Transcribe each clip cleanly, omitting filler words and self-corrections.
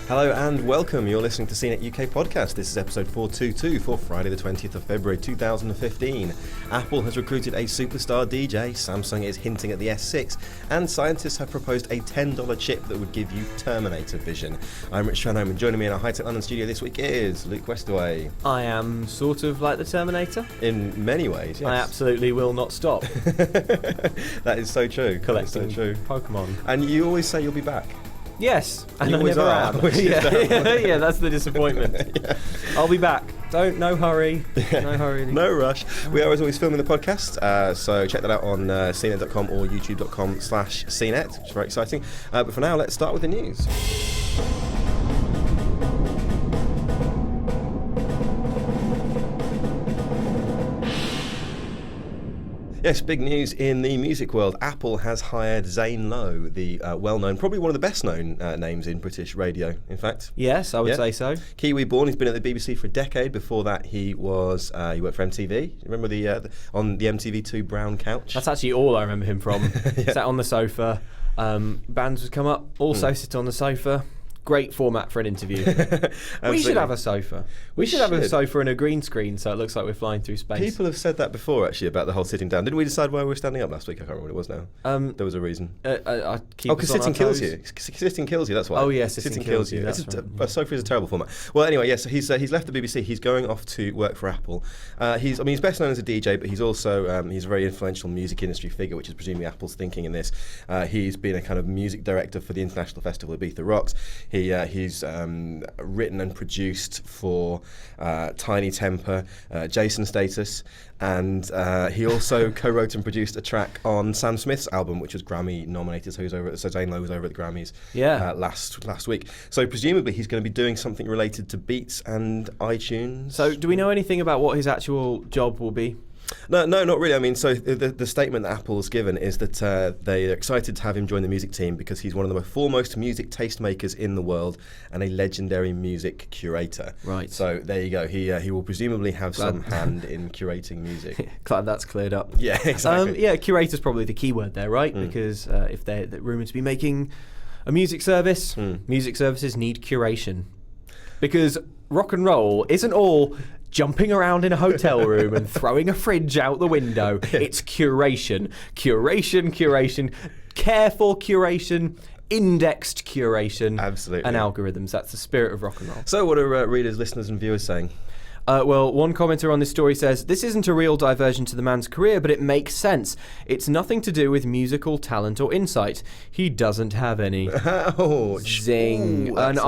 Hello and welcome. You're listening to CNET UK Podcast. This is episode 422 for Friday the 20th of February 2015. Apple has recruited a superstar DJ, Samsung is hinting at the S6, and scientists have proposed a $10 chip that would give you Terminator vision. I'm Rich Tranholm, and joining me in our high-tech London studio this week is Luke Westaway. I am sort of like the Terminator. In many ways, yes. I absolutely will not stop. That is so true. Collecting so true. Pokemon. And you always say you'll be back. Yes, and you I always never are, am. which is Yeah, that's the disappointment. Yeah. I'll be back. No hurry. No hurry. No rush. We are as always filming the podcast, so check that out on cnet.com or youtube.com/cnet, which is very exciting. But for now, let's start with the news. Yes, big news in the music world. Apple has hired Zane Lowe, the well-known, probably one of the best-known names in British radio, in fact. Yes, I would say so. Kiwi-born, he's been at the BBC for a decade. Before that, he worked for MTV. Remember on the MTV2 brown couch? That's actually all I remember him from. Yeah. Sat on the sofa. Bands would come up, also sit on the sofa. Great format for an interview. We should have a sofa. We should have a sofa and a green screen so it looks like we're flying through space. People have said that before, actually, about the whole sitting down. Didn't we decide why we were standing up last week? I can't remember what it was now. There was a reason. Because sitting kills you. Sitting kills you, that's why. Oh, yeah, sitting kills you. A sofa is a terrible format. Well, anyway, yes, so he's left the BBC. He's going off to work for Apple. He's best known as a DJ, but he's also he's a very influential music industry figure, which is presumably Apple's thinking in this. He's been a kind of music director for the international festival Ibiza Rocks. He's written and produced for Tiny Temper, Jason Status, and he also co-wrote and produced a track on Sam Smith's album, which was Grammy nominated. So Zane Lowe was over at the Grammys last week. So presumably he's going to be doing something related to Beats and iTunes. So do we know anything about what his actual job will be? No, not really. I mean, so the statement that Apple's given is that they're excited to have him join the music team because he's one of the foremost music tastemakers in the world and a legendary music curator. Right. So there you go. He will presumably have some hand in curating music. Glad that's cleared up. Yeah, exactly. Curator's probably the key word there, right? Because if they're rumoured to be making a music service, music services need curation. Because rock and roll isn't all jumping around in a hotel room and throwing a fridge out the window. It's curation. Curation. Careful curation. Indexed curation. Absolutely. And algorithms. That's the spirit of rock and roll. So what are readers, listeners and viewers saying? Well, one commenter on this story says, "This isn't a real diversion to the man's career, but it makes sense. It's nothing to do with musical talent or insight. He doesn't have any." Ouch. Zing. Ooh, and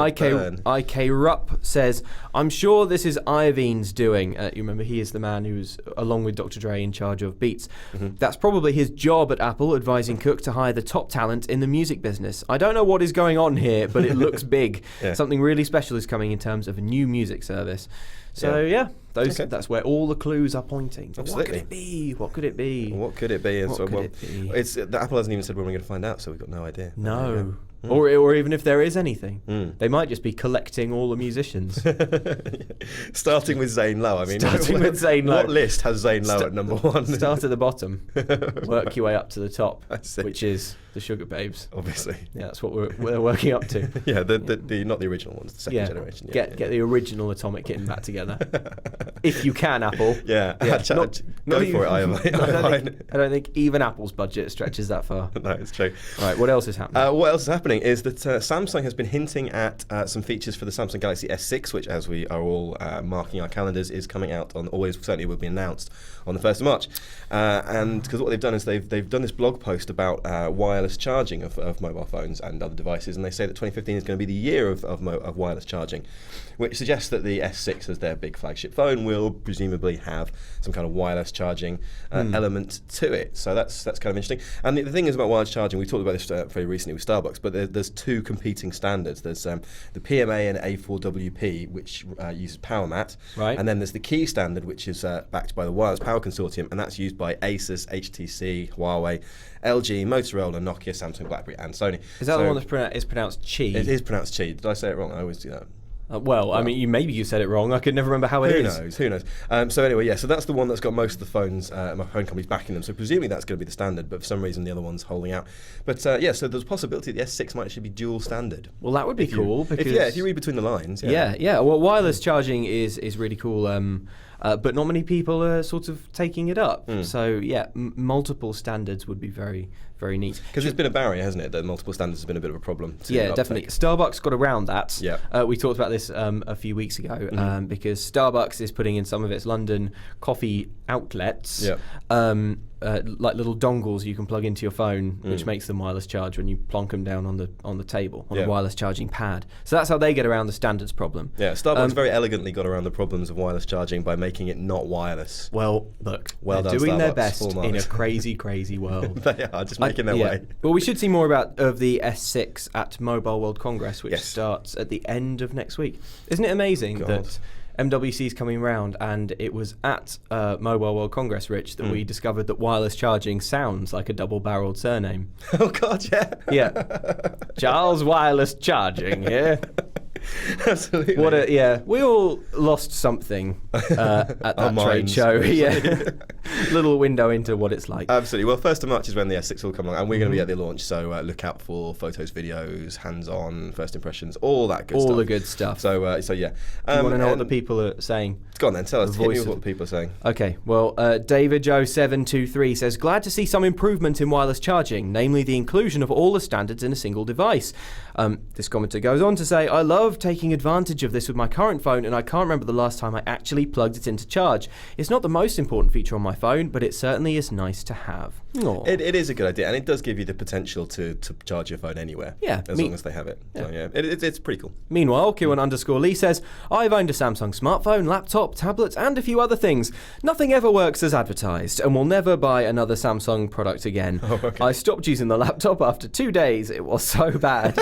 IK Rupp says, "I'm sure this is Iovines doing." You remember, he is the man who's, along with Dr. Dre, in charge of Beats. That's probably his job at Apple, advising Cook to hire the top talent in the music business. I don't know what is going on here, but it looks big. Yeah. Something really special is coming in terms of a new music service. So that's where all the clues are pointing. What could it be? Apple hasn't even said when we're going to find out, so we've got no idea. No. Or even if there is anything. They might just be collecting all the musicians. Starting with Zane Lowe. What list has Zane Lowe at number one? Start at the bottom. Work your way up to the top, which is the Sugar Babes. Obviously. Yeah, that's what we're working up to. Yeah, the not the original ones, the second generation. Get the original Atomic Kitten back together. If you can, Apple. Yeah. Go for it, I don't think even Apple's budget stretches that far. No, it's true. All right, what else is happening? What else is happening is that Samsung has been hinting at some features for the Samsung Galaxy S6, which, as we are all marking our calendars, is coming out certainly will be announced on the 1st of March. And because what they've done is they've done this blog post about wireless charging of mobile phones and other devices, and they say that 2015 is going to be the year of wireless charging, which suggests that the S6, as their big flagship phone, will presumably have some kind of wireless charging element to it. So that's kind of interesting. And the thing is about wireless charging, we talked about this very recently with Starbucks, but there's two competing standards. There's the PMA and A4WP, which uses PowerMat, right? And then there's the key standard, which is backed by the Wireless Power Consortium, and that's used by Asus, HTC, Huawei, LG, Motorola, Nokia, Samsung, BlackBerry, and Sony. Is that the one that's pronounced Qi? It is pronounced Qi. Did I say it wrong? I always do that. Well, I mean, maybe you said it wrong. I could never remember how it is. Who knows? So anyway, yeah, so that's the one that's got most of the phones, my phone companies backing them. So presumably that's going to be the standard, but for some reason the other one's holding out. But yeah, so there's a possibility the S6 might actually be dual standard. Well, that would be cool. If you read between the lines. Yeah. Well, wireless charging is really cool. But not many people are sort of taking it up. So yeah, multiple standards would be very, very neat. Because it's been a barrier, hasn't it? That multiple standards has been a bit of a problem. Yeah, definitely. Starbucks got around that. Yeah. We talked about this a few weeks ago because Starbucks is putting in some of its London coffee outlets. Like little dongles you can plug into your phone, which makes them wireless charge when you plonk them down on the table on a wireless charging pad. So that's how they get around the standards problem. Yeah, Starbucks very elegantly got around the problems of wireless charging by making it not wireless. Well, look, well they're done, doing Starbucks, their best in a crazy, crazy world. They are just making their way. Well, we should see more of the S6 at Mobile World Congress, which starts at the end of next week. Isn't it amazing that MWC is coming round, and it was at Mobile World Congress, Rich, that we discovered that wireless charging sounds like a double-barreled surname. Oh God, yeah. Yeah. Charles Wireless Charging here. Absolutely. We all lost something at that trade minds, show. Yeah. Little window into what it's like. Absolutely. Well, 1st of March is when the S6 will come along, and we're going to be at the launch, so look out for photos, videos, hands-on, first impressions, all that good stuff. All the good stuff. So yeah. Do you want to know what the people are saying? Go on then, tell us. Hit me with what the people are saying. Okay, well, David0723 says, glad to see some improvement in wireless charging, namely the inclusion of all the standards in a single device. This commenter goes on to say, I love taking advantage of this with my current phone, and I can't remember the last time I actually plugged it into charge. It's not the most important feature on my phone, but it certainly is nice to have. It is a good idea, and it does give you the potential to charge your phone anywhere. Yeah. As long as they have it. Yeah. So, yeah. It's pretty cool. Meanwhile, Q1_Lee says, I've owned a Samsung smartphone, laptop, tablet, and a few other things. Nothing ever works as advertised, and will never buy another Samsung product again. Oh, okay. I stopped using the laptop after 2 days. It was so bad.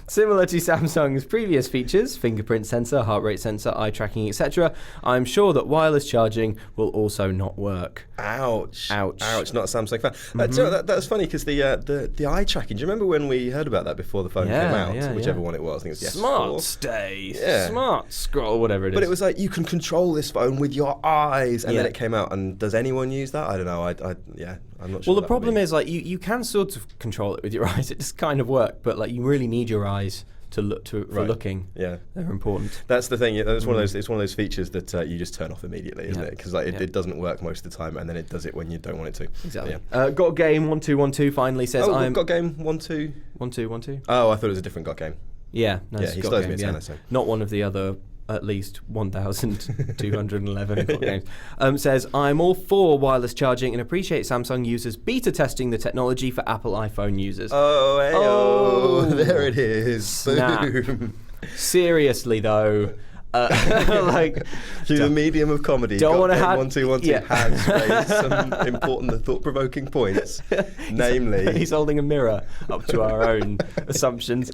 Similar to Samsung's previous features, fingerprint sensor, heart rate sensor, eye tracking, etc., I'm sure that wireless charging will also not work. Ouch. Ouch. Not a Samsung fan. Do you know, that's funny because the eye tracking, do you remember when we heard about that before the phone came out? Whichever one it was. I think it was Smart Stay, Yeah. Smart Scroll, whatever it is. But it was like, you can control this phone with your eyes, and then it came out. And does anyone use that? I don't know. I'm not sure. Well, the problem is, like, you can sort of control it with your eyes. It just kind of work, but like you really need your eyes to look for looking. Yeah, they're important. That's the thing. That's one of those. It's one of those features that you just turn off immediately, isn't it? Because it doesn't work most of the time, and then it does it when you don't want it to. Exactly. Yeah. Got Game 1212 finally says, Got Game 12. 1212. Oh, I thought it was a different Got Game. Yeah, no, he slows me down. Not one of the other. At least 1,211 games. Says, I'm all for wireless charging and appreciate Samsung users beta testing the technology for Apple iPhone users. Oh, there it is. Snap. Boom. Seriously, though. Like through the medium of comedy, don't want to have 1212 has raised some important, thought-provoking points. Namely, he's holding a mirror up to our own assumptions.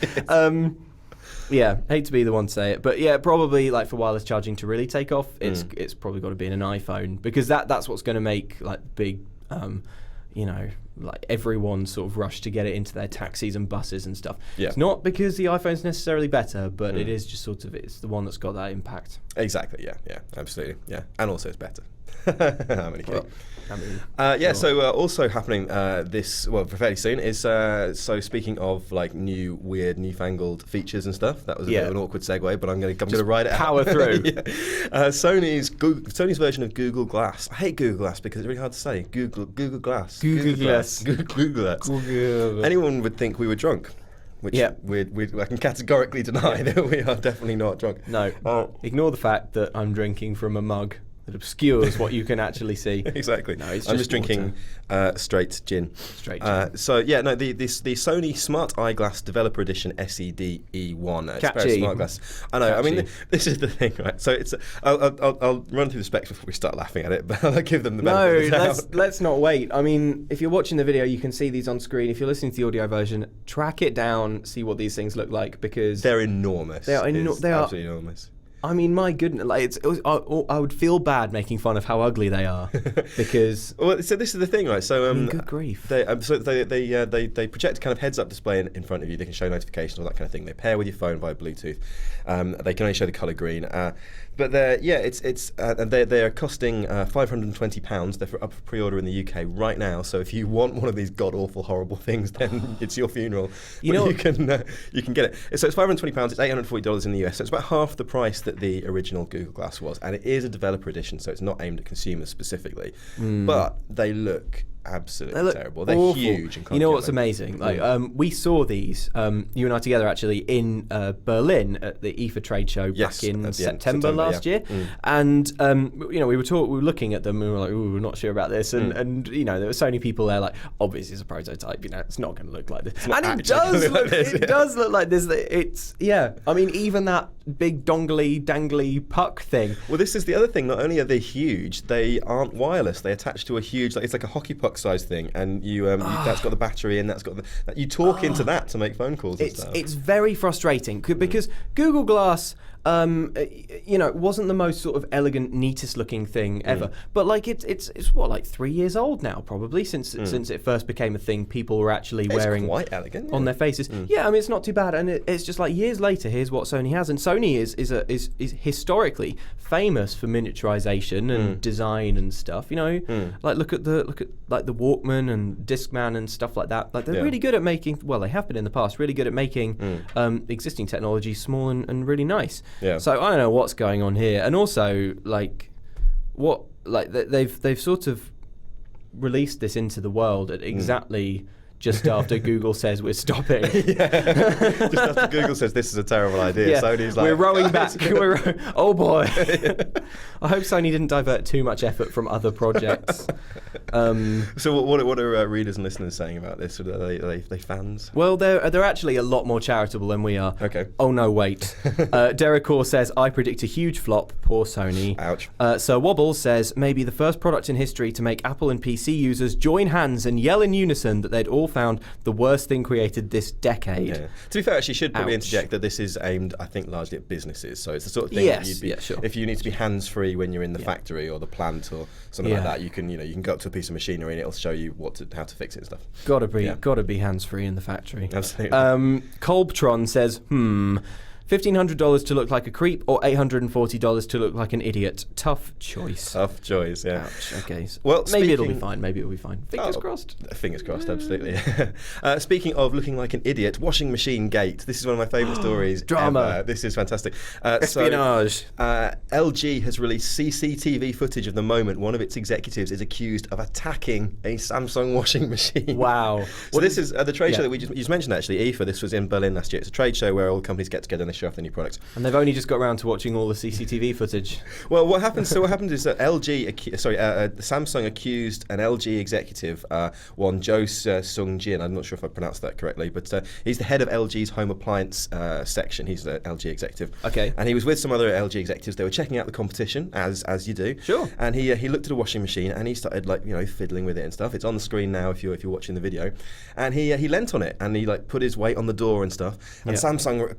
Yeah, hate to be the one to say it, but yeah, probably like for wireless charging to really take off, it's probably got to be in an iPhone, because that's what's going to make like big, like everyone sort of rush to get it into their taxis and buses and stuff. Yeah. It's not because the iPhone's necessarily better, but it is just sort of, it's the one that's got that impact. Exactly. Yeah, absolutely. Yeah, and also it's better. How many sure. So also happening fairly soon is so speaking of like newfangled features and stuff. That was a bit of an awkward segue, but I'm going to ride it out. Power through. Sony's version of Google Glass. I hate Google Glass because it's really hard to say. Google Glass. Google Glass. Anyone would think we were drunk. Which I can categorically deny that we are definitely not drunk. No. Ignore the fact that I'm drinking from a mug that obscures what you can actually see. Exactly. No, it's I'm just just drinking straight gin. Straight gin. So yeah, no, the Sony Smart Eyeglass Developer Edition SED-E1. It's a pair of Catchy. smart glasses. I know. Catchy. I mean, this is the thing, right? So it's. I'll run through the specs before we start laughing at it, but I'll give them the benefit of the doubt. let's not wait. I mean, if you're watching the video, you can see these on screen. If you're listening to the audio version, track it down, see what these things look like, because They're enormous. They are absolutely enormous. I mean, my goodness, like I would feel bad making fun of how ugly they are, because. Well, so this is the thing, right? So good grief. They project a kind of heads-up display in front of you. They can show notifications, all that kind of thing. They pair with your phone via Bluetooth. They can only show the color green. But they are costing £520. They're up for pre-order in the UK right now. So if you want one of these god awful horrible things, then it's your funeral. You can get it. So it's £520. It's $840 in the US. So it's about half the price that the original Google Glass was, and it is a developer edition, so it's not aimed at consumers specifically. But they look absolutely terrible. They're awful. Huge and you know what's amazing? Like we saw these, you and I together actually in Berlin at the IFA trade show back in September last year, and we were looking at them and we were like, ooh, we're not sure about this, and there were so many people there like, obviously it's a prototype, it's not going to look like this, and it does look like this. It does look like this. It's I mean, even that big dangly puck thing. Well, this is the other thing. Not only are they huge, they aren't wireless. They attach to a huge, it's like a hockey puck size thing, and that's got the battery in. That's got you talk into that to make phone calls and stuff. It's very frustrating because Google Glass, wasn't the most sort of elegant, neatest looking thing ever. But like it's what, like 3 years old now, probably since it first became a thing. People were actually wearing quite elegant on their faces. Yeah, I mean it's not too bad, and it's just like years later, here's what Sony has, and Sony is historically famous for miniaturization and design and stuff. Like look at like the Walkman and Discman and stuff like that. Like they're really good at making. Well, they have been in the past. Really good at making existing technology small and really nice. Yeah. So I don't know what's going on here, and also they've sort of released this into the world at exactly just after Google says we're stopping. Just after Google says this is a terrible idea. Sony's like, we're rowing back. Oh boy. I hope Sony didn't divert too much effort from other projects. So what are readers and listeners saying about this? Are they fans? Well, they're actually a lot more charitable than we are. Okay. Oh no, wait. Derek Orr says, I predict a huge flop. Poor Sony. Ouch. Sir Wobbles says, maybe the first product in history to make Apple and PC users join hands and yell in unison that they'd all found the worst thing created this decade. Yeah. To be fair, actually, should probably interject that this is aimed, I think, largely at businesses. So it's the sort of thing that you'd be, sure. If you need to be hands-free when you're in the factory or the plant or something like that, you can go up to a piece of machinery and it'll show you how to fix it and stuff. Gotta be hands-free in the factory. Absolutely. Kolbtron says, $1,500 to look like a creep or $840 to look like an idiot. Tough choice. Tough choice, yeah. Ouch. Okay. Well, maybe it'll be fine. Fingers crossed. Fingers crossed, absolutely. Speaking of looking like an idiot, washing machine gate. This is one of my favourite stories. Drama. Ever. This is fantastic. Espionage. LG has released CCTV footage of the moment one of its executives is accused of attacking a Samsung washing machine. Wow. So this is the trade show that you just mentioned, actually, IFA. This was in Berlin last year. It's a trade show where all the companies get together and they show off the new products. And they've only just got around to watching all the CCTV footage. Well, what happens is that Samsung accused an LG executive, one Jo Sung Jin. I'm not sure if I pronounced that correctly, but he's the head of LG's home appliance section. He's the LG executive. Okay. And he was with some other LG executives. They were checking out the competition, as you do. Sure. And he looked at a washing machine and he started fiddling with it and stuff. It's on the screen now if you're watching the video. And he leant on it and he put his weight on the door and stuff. And Samsung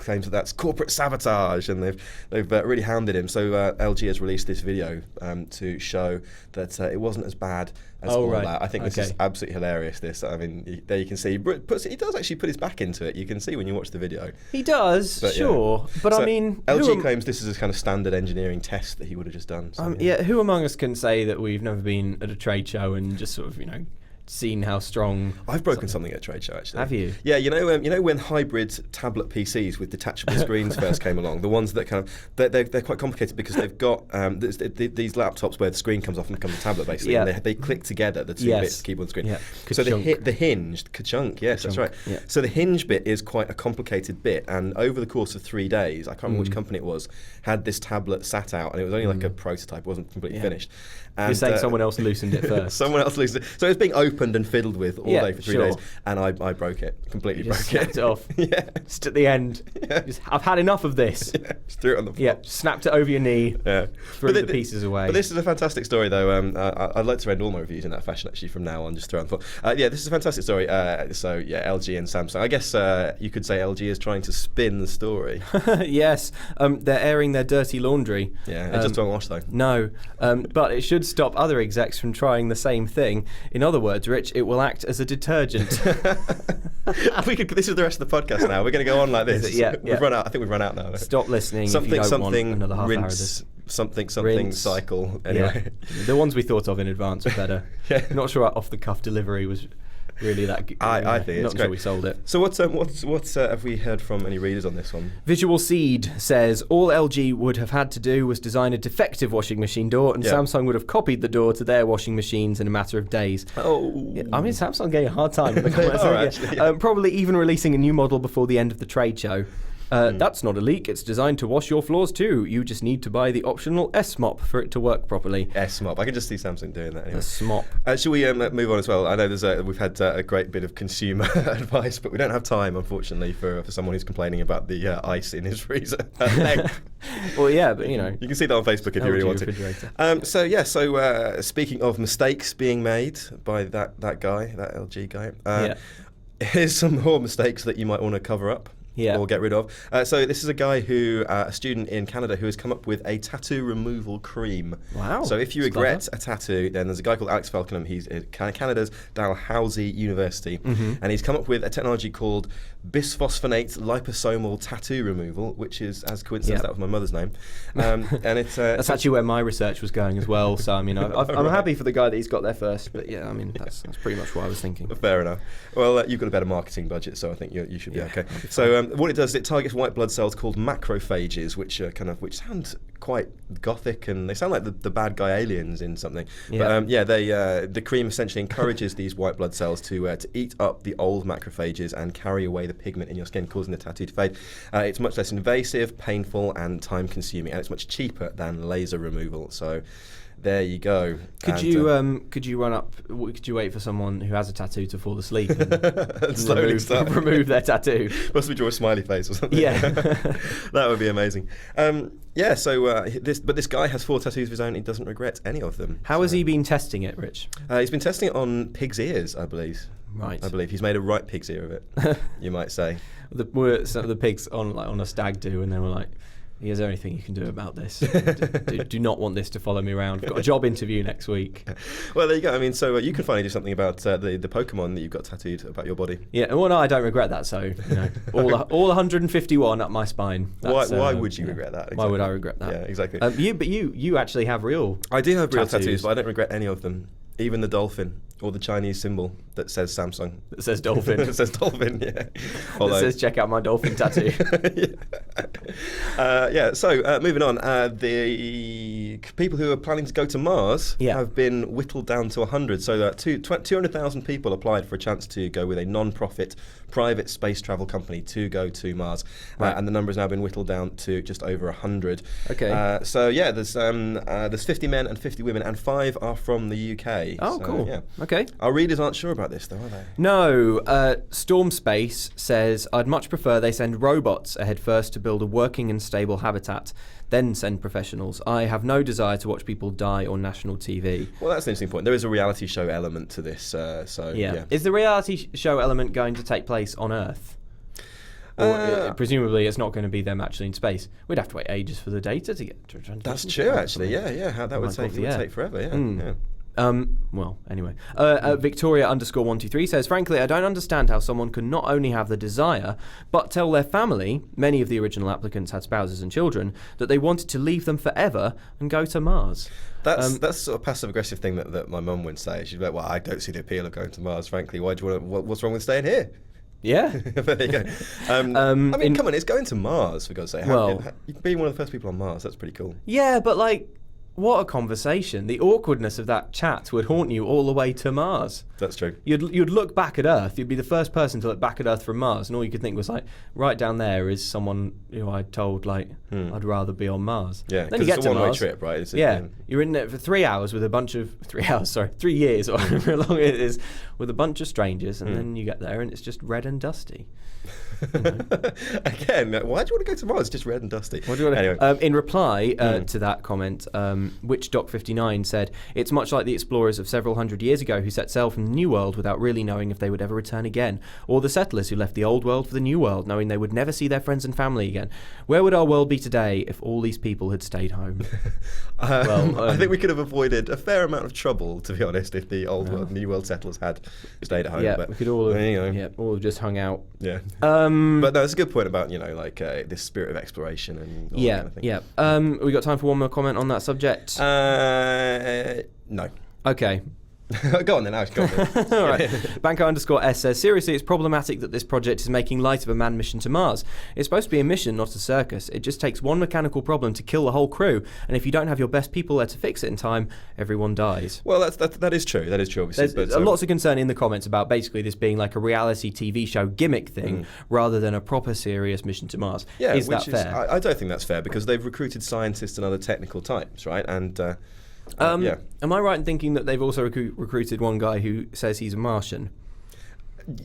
claims that that's corporate sabotage, and they've really hounded him. So LG has released this video to show that it wasn't as bad as all that. I think this is absolutely hilarious. This, I mean, there you can see he does actually put his back into it. You can see when you watch the video. He does, but, sure. But so I mean, LG claims this is a kind of standard engineering test that he would have just done. So, who among us can say that we've never been at a trade show and just sort of seen how strong. I've broken something at a trade show, actually. Have you? Yeah, you know when hybrid tablet PCs with detachable screens first came along, the ones that kind of they're quite complicated because they've got these laptops where the screen comes off and becomes a tablet basically, and they click together the two bits, keyboard and screen. Yeah. So the hinged ka-chunk, yes, that's right. Yeah. So the hinge bit is quite a complicated bit, and over the course of 3 days, I can't remember which company it was, had this tablet sat out, and it was only like a prototype, it wasn't completely finished. And, you're saying someone else loosened it first. Someone else loosened it. So it was being opened and fiddled with all day for 3 days, and I broke it, completely broke snapped it off. Yeah. Just at the end. Yeah. I've had enough of this. Yeah. Just threw it on the floor. Yeah, snapped it over your knee, threw the pieces away. But this is a fantastic story, though. I'd like to end all my reviews in that fashion, actually, from now on, just throw it on the floor. This is a fantastic story. So, LG and Samsung. I guess you could say LG is trying to spin the story. Yes, they're airing their dirty laundry. Yeah, it just won't wash, though. No, but it should stop other execs from trying the same thing. In other words, Rich, it will act as a detergent. This is the rest of the podcast now. We're going to go on like this. We've run out. I think we've run out now. Stop listening if you don't want another half hour of this. Something Rinse. cycle. Anyway. Yeah. The ones we thought of in advance were better. I'm not sure our off-the-cuff delivery was really that good. I think it's not great. sure we sold it. So what's have we heard from any readers on this one? Visual Seed says all LG would have had to do was design a defective washing machine door, and Samsung would have copied the door to their washing machines in a matter of days. Oh, yeah, I mean, Samsung getting a hard time in the comments. Probably even releasing a new model before the end of the trade show. That's not a leak. It's designed to wash your floors too. You just need to buy the optional S-mop for it to work properly. S-mop. I can just see Samsung doing that. Anyway. A smop. Shall we move on as well? I know we've had a great bit of consumer advice, but we don't have time, unfortunately, for someone who's complaining about the ice in his freezer. Well, yeah, but you know. You can see that on Facebook if you really want to. So speaking of mistakes being made by that guy, that LG guy, here's some more mistakes that you might want to cover up. Or get rid of. So this is a guy a student in Canada who has come up with a tattoo removal cream. Wow. So if you regret a tattoo, then there's a guy called Alex Falkenham. He's at Canada's Dalhousie University, and he's come up with a technology called bisphosphonate liposomal tattoo removal, which is, as coincidence, that was my mother's name. And it's that's actually where my research was going as well. So I mean, I'm happy for the guy that he's got there first. But yeah, I mean, that's pretty much what I was thinking. Fair enough. Well, you've got a better marketing budget, so I think you should be okay. So what it does is it targets white blood cells called macrophages, which sound quite gothic, and they sound like the bad guy aliens in something. But the cream essentially encourages these white blood cells to eat up the old macrophages and carry away the pigment in your skin, causing the tattoo to fade. It's much less invasive, painful, and time-consuming, and it's much cheaper than laser removal. So there you go. Could you run up? Could you wait for someone who has a tattoo to fall asleep and slowly remove their tattoo? Possibly draw a smiley face or something. Yeah, that would be amazing. This guy has 4 tattoos of his own. He doesn't regret any of them. How has he been testing it, Rich? He's been testing it on pig's ears, I believe. Right. I believe he's made a right pig's ear of it. You might say. Some of the pigs on a stag do, and they were like, is there anything you can do about this? do not want this to follow me around. I've got a job interview next week. Well, there you go. I mean, so you can finally do something about the Pokemon that you've got tattooed about your body. Yeah, well, no, I don't regret that. So, all 151 up my spine. Why would you regret that? Exactly. Why would I regret that? Yeah, exactly. You actually have real. I do have real tattoos, but I don't regret any of them. Even the dolphin or the Chinese symbol that says Samsung. That says dolphin. It says dolphin, yeah. That says check out my dolphin tattoo. So moving on, the people who are planning to go to Mars have been whittled down to 100. So 200,000 people applied for a chance to go with a non-profit private space travel company to go to Mars, and the number has now been whittled down to just over 100. Okay. There's 50 men and 50 women, and 5 are from the UK. Oh, so, cool. Yeah. Okay. Our readers aren't sure about this, though, are they? No. Storm Space says, I'd much prefer they send robots ahead first to build a working and stable habitat, then send professionals. I have no desire to watch people die on national TV. Well, that's an interesting point. There is a reality show element to this. Is the reality show element going to take place on Earth? Or presumably it's not going to be them actually in space. We'd have to wait ages for the data to get. That's true, actually. Yeah. That would take forever. Yeah. Victoria _123 says, frankly, I don't understand how someone can not only have the desire, but tell their family, many of the original applicants had spouses and children, that they wanted to leave them forever and go to Mars. That's sort of passive-aggressive thing that my mum would say. She'd be like, well, I don't see the appeal of going to Mars, frankly. Why do you want to, what's wrong with staying here? Yeah. There you go. I mean, come on, it's going to Mars, for God's sake. Being one of the first people on Mars, that's pretty cool. Yeah, but like, what a conversation. The awkwardness of that chat would haunt you all the way to Mars. That's true. You'd look back at Earth. You'd be the first person to look back at Earth from Mars, and all you could think was like, right down there is someone who I told like I'd rather be on Mars. Yeah, then you get it's a to one-way Mars. trip, right? You're in there for 3 hours with a bunch of 3 years or however long it is, with a bunch of strangers, and then you get there and it's just red and dusty. Again, why do you want to go to Mars? It's just red and dusty. Anyway. In reply to that comment, WitchDoc59 said, it's much like the explorers of several hundred years ago who set sail from the New World without really knowing if they would ever return again, or the settlers who left the Old World for the New World knowing they would never see their friends and family again. Where would our world be today if all these people had stayed home? I think we could have avoided a fair amount of trouble, to be honest, if the Old World, New World settlers had stayed at home. Yeah, but we could all have, all have just hung out. Yeah. But no, it's a good point about, this spirit of exploration and all that kind of thing. Yeah. We got time for one more comment on that subject? No. Okay. Go on then, Alex. Go on then. All right. Banker_S says, seriously, it's problematic that this project is making light of a manned mission to Mars. It's supposed to be a mission, not a circus. It just takes one mechanical problem to kill the whole crew, and if you don't have your best people there to fix it in time, everyone dies. Well, that is true. That is true, obviously. There's lots of concern in the comments about basically this being like a reality TV show gimmick thing rather than a proper serious mission to Mars. Yeah, is that fair? I don't think that's fair, because they've recruited scientists and other technical types, right? And am I right in thinking that they've also recruited one guy who says he's a Martian?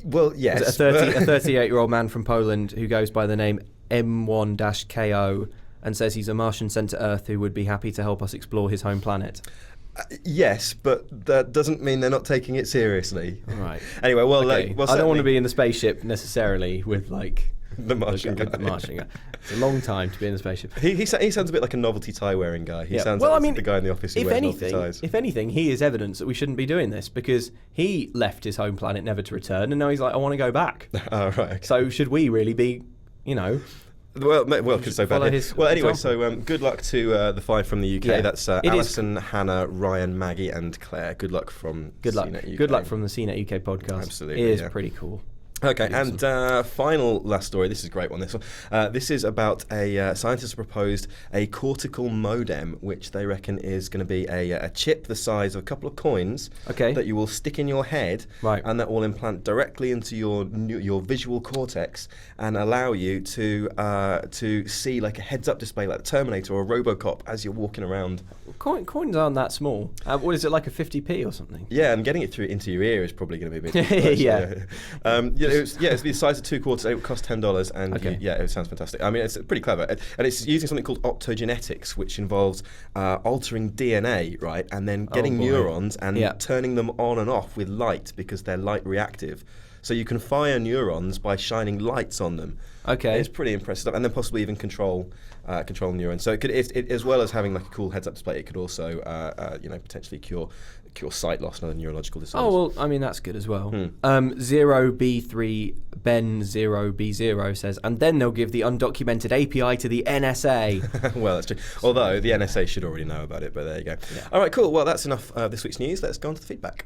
Well, yes. A 38-year-old man from Poland who goes by the name M1-KO and says he's a Martian sent to Earth who would be happy to help us explore his home planet. Yes, but that doesn't mean they're not taking it seriously. All right. Anyway, I don't want to be in the spaceship necessarily with like the Martian guy. It's a long time to be in the spaceship. He sounds a bit like a novelty tie wearing guy. He sounds like the guy in the office who wears novelty ties. If anything, he is evidence that we shouldn't be doing this, because he left his home planet never to return, and now he's like, I want to go back. Oh, right. Okay. So should we really be, Well, because so bad. Well, anyway, example. so good luck to the 5 from the UK. Yeah. That's Alison, Hannah, Ryan, Maggie, and Claire. Good luck from CNET UK. Good luck from the CNET UK podcast. Absolutely, it is pretty cool. Okay, and final last story. This is a great one. This is about a scientist proposed a cortical modem, which they reckon is going to be a chip the size of a couple of coins that you will stick in your head, and that will implant directly into your visual cortex and allow you to see like a heads-up display, like the Terminator or Robocop, as you're walking around. Coins aren't that small. What is it, like a 50p or something? Yeah, and getting it into your ear is probably going to be a bit difficult. It's the size of 2 quarters. It would cost $10, and it sounds fantastic. I mean, it's pretty clever, and it's using something called optogenetics, which involves altering DNA, right, and then getting neurons and turning them on and off with light, because they're light reactive. So you can fire neurons by shining lights on them. Okay, it's pretty impressive stuff, and then possibly even control neurons. So it could, as well as having like a cool heads-up display, it could also potentially cure sight loss and other neurological disorders. Oh, well, I mean, that's good as well. 0B3 Ben 0B0 says, and then they'll give the undocumented API to the NSA. Well, that's true. Although the NSA should already know about it, but there you go. Yeah. All right, cool. Well, that's enough this week's news. Let's go on to the feedback.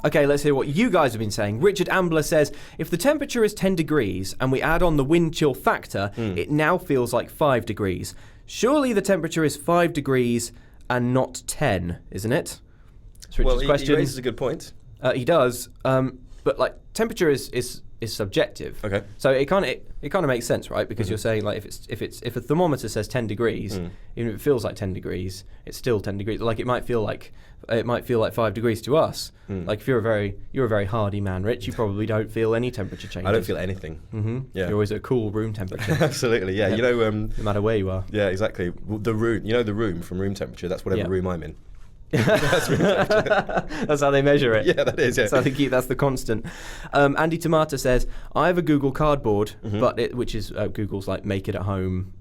Okay, let's hear what you guys have been saying. Richard Ambler says, if the temperature is 10 degrees and we add on the wind chill factor, it now feels like 5 degrees. Surely the temperature is 5 degrees and not 10, isn't it? That's Richard's question. He raises a good point. He does, but like temperature is subjective. Okay. So it kind of makes sense, right? Because you're saying like if a thermometer says 10 degrees, even if it feels like 10 degrees, it's still 10 degrees. Like it might feel like 5 degrees to us. Like if you're a very hardy man, Rich, you probably don't feel any temperature changes. I don't feel anything. Yeah. You're always at a cool room temperature. Absolutely. Yeah. No matter where you are. Yeah. Exactly. The room. You know the room from room temperature. That's whatever room I'm in. That's how they measure it. Yeah, that is. Yeah. So I think that's the constant. Andy Tomato says, I have a Google Cardboard, which is Google's like make it at home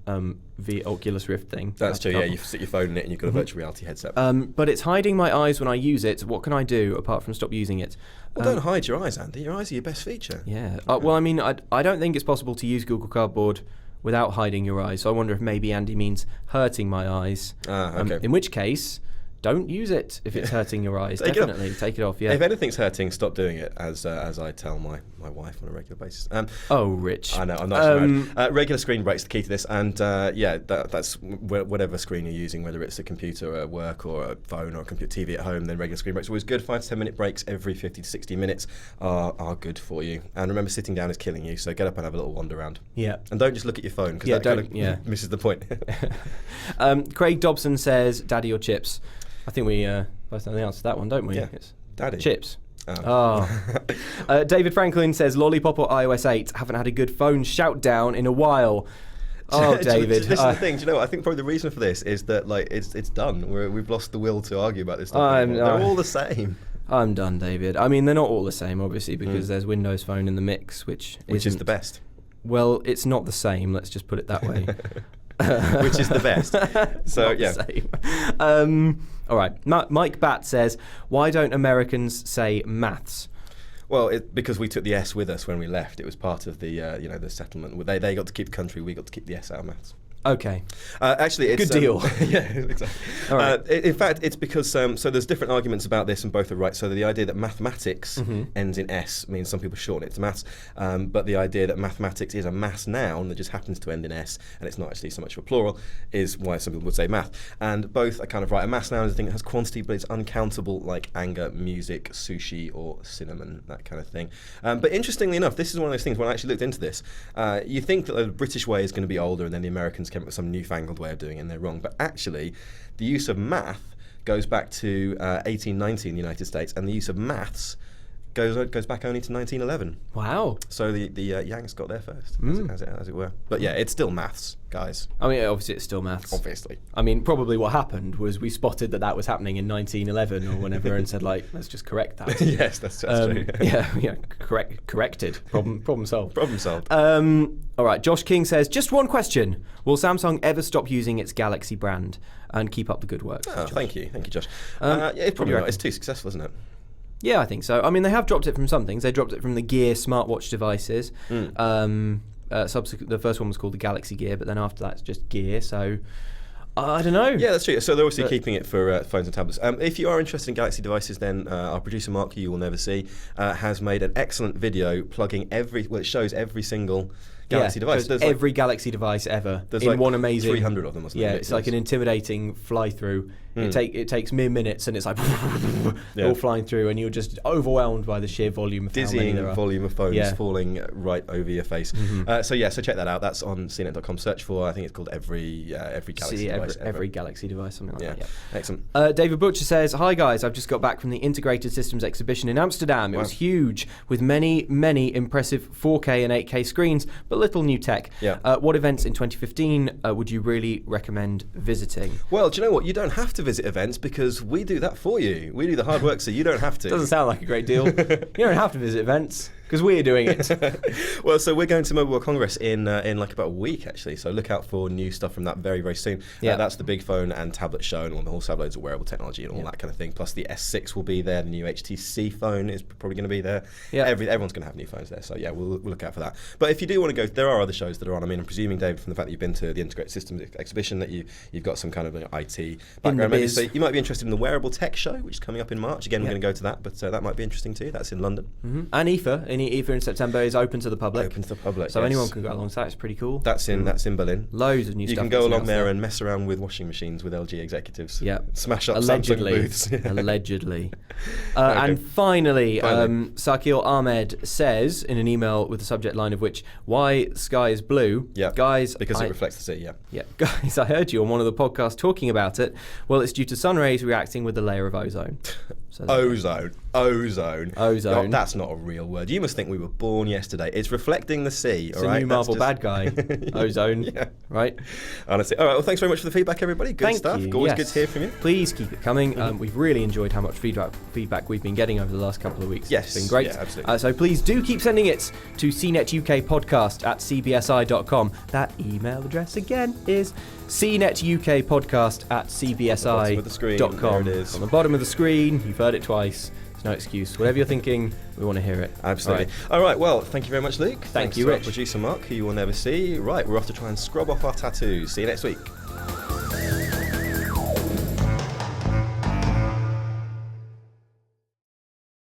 via Oculus Rift thing. That's true. Yeah, you sit your phone in it and you've got a virtual reality headset. But it's hiding my eyes when I use it. What can I do apart from stop using it? Well, don't hide your eyes, Andy. Your eyes are your best feature. Yeah. Well, I mean, I don't think it's possible to use Google Cardboard without hiding your eyes. So I wonder if maybe Andy means hurting my eyes. Okay. In which case, don't use it if it's hurting your eyes. Definitely take it off. Yeah. If anything's hurting, stop doing it. As I tell my wife on a regular basis. Rich. I know. I'm not regular screen breaks the key to this, and that's whatever screen you're using, whether it's a computer at work or a phone or a computer TV at home. Then regular screen breaks are always good. 5 to 10 minute breaks every 50 to 60 minutes are good for you. And remember, sitting down is killing you. So get up and have a little wander around. Yeah. And don't just look at your phone because that kind of misses the point. Craig Dobson says, "Daddy or chips?" I think we both know the answer to that one, don't we? Yeah. It's Daddy. Chips. David Franklin says, Lollipop or iOS 8? Haven't had a good phone shout down in a while. Oh, David. This is the thing. Do you know what? I think probably the reason for this is that it's done. We've lost the will to argue about this stuff. They're all the same. I'm done, David. I mean, they're not all the same, obviously, because there's Windows Phone in the mix, which is the best. Well, it's not the same. Let's just put it that way. Which is the best. So yeah. All right. Mike Batt says, "Why don't Americans say maths?" Well, because we took the S with us when we left. It was part of the the settlement. They got to keep the country. We got to keep the S out of maths. Okay. Actually, it's good deal. Yeah, exactly. All right. In fact, it's because so there's different arguments about this, and both are right. So the idea that mathematics ends in S means some people shorten it to maths, but the idea that mathematics is a mass noun that just happens to end in S, and it's not actually so much of a plural, is why some people would say math. And both are kind of right. A mass noun is a thing that has quantity, but it's uncountable, like anger, music, sushi, or cinnamon, that kind of thing. But interestingly enough, this is one of those things. When I actually looked into this, you think that the British way is going to be older, and then the Americans came up with some newfangled way of doing it, and they're wrong. But actually, the use of math goes back to 1890 in the United States, and the use of maths goes back only to 1911. Wow. So the Yanks got there first, as it were. But yeah, it's still maths, guys. I mean, obviously it's still maths. Obviously. I mean, probably what happened was we spotted that was happening in 1911 or whenever and said, like, let's just correct that. Yes, that's true. Yeah, corrected. Problem solved. Problem solved. All right, Josh King says, just one question. Will Samsung ever stop using its Galaxy brand and keep up the good work? Oh, thank you, Josh. It's probably not. It's too successful, isn't it? Yeah, I think so. I mean, they have dropped it from some things. They dropped it from the Gear smartwatch devices. The first one was called the Galaxy Gear, but then after that it's just Gear. So I don't know. Yeah, that's true. So they're obviously keeping it for phones and tablets. If you are interested in Galaxy devices, then our producer Mark, who you will never see, has made an excellent video plugging it shows every single Galaxy device. There's every Galaxy device ever. There's in like one amazing 300 of them. Wasn't yeah, it's like an intimidating fly through. It takes mere minutes, and it's like all flying through, and you're just overwhelmed by the sheer volume of dizzying how many volume of phones falling right over your face. So check that out. That's on CNET.com. Search for, I think it's called every Galaxy device. Every Galaxy device, something like that. Yeah. Excellent. David Butcher says, "Hi guys, I've just got back from the Integrated Systems exhibition in Amsterdam. It was huge, with many impressive 4K and 8K screens, but little new tech. What events in 2015 would you really recommend visiting?" Well, do you know what? You don't have to visit events because we do that for you. We do the hard work, so you don't have to. Doesn't sound like a great deal. You don't have to visit events because we're doing it. Well, so we're going to Mobile World Congress in like about a week, actually. So look out for new stuff from that very, very soon. That's the big phone and tablet show, and we'll also have loads of wearable technology and all that kind of thing. Plus the S6 will be there. The new HTC phone is probably going to be there. Everyone's going to have new phones there. So we'll look out for that. But if you do want to go, there are other shows that are on. I mean, I'm presuming, David, from the fact that you've been to the Integrated Systems exhibition, that you've got some kind of IT background. Maybe. So you might be interested in the wearable tech show, which is coming up in March. Again, we're going to go to that, but that might be interesting too. That's in London. And IFA in September is open to the public. Open to the public, so anyone can go along to that. It's pretty cool. That's in Berlin. Loads of new stuff. You can go along there and mess around with washing machines with LG executives. Yeah, smash up allegedly. Samsung booths. Allegedly. And finally, Sakil Ahmed says in an email with the subject line of which, "Why sky is blue?" Guys, because it reflects the sea. Guys, I heard you on one of the podcasts talking about it. Well, it's due to sun rays reacting with the layer of ozone. So Ozone. Ozone. Oh, that's not a real word. You must think we were born yesterday. It's reflecting the sea. It's all a right? new Marvel bad guy. Ozone. Yeah. Right? Honestly. All right. Well, thanks very much for the feedback, everybody. Good Thank stuff. you. Always Yes. good to hear from you. Please keep it coming. We've really enjoyed how much feedback we've been getting over the last couple of weeks. Yes. It's been great. Yeah, absolutely. So please do keep sending it to CNET UK Podcast at cbsi.com. That email address again is CNET UK Podcast at cbsi.com. Of the screen. There it is. On the bottom of the screen. You've heard it twice. There's no excuse. Whatever you're thinking, we want to hear it. Absolutely. All right. Well, thank you very much, Luke. Thank Thanks you, to our Rich. producer Mark, who you will never see. Right. We're off to try and scrub off our tattoos. See you next week.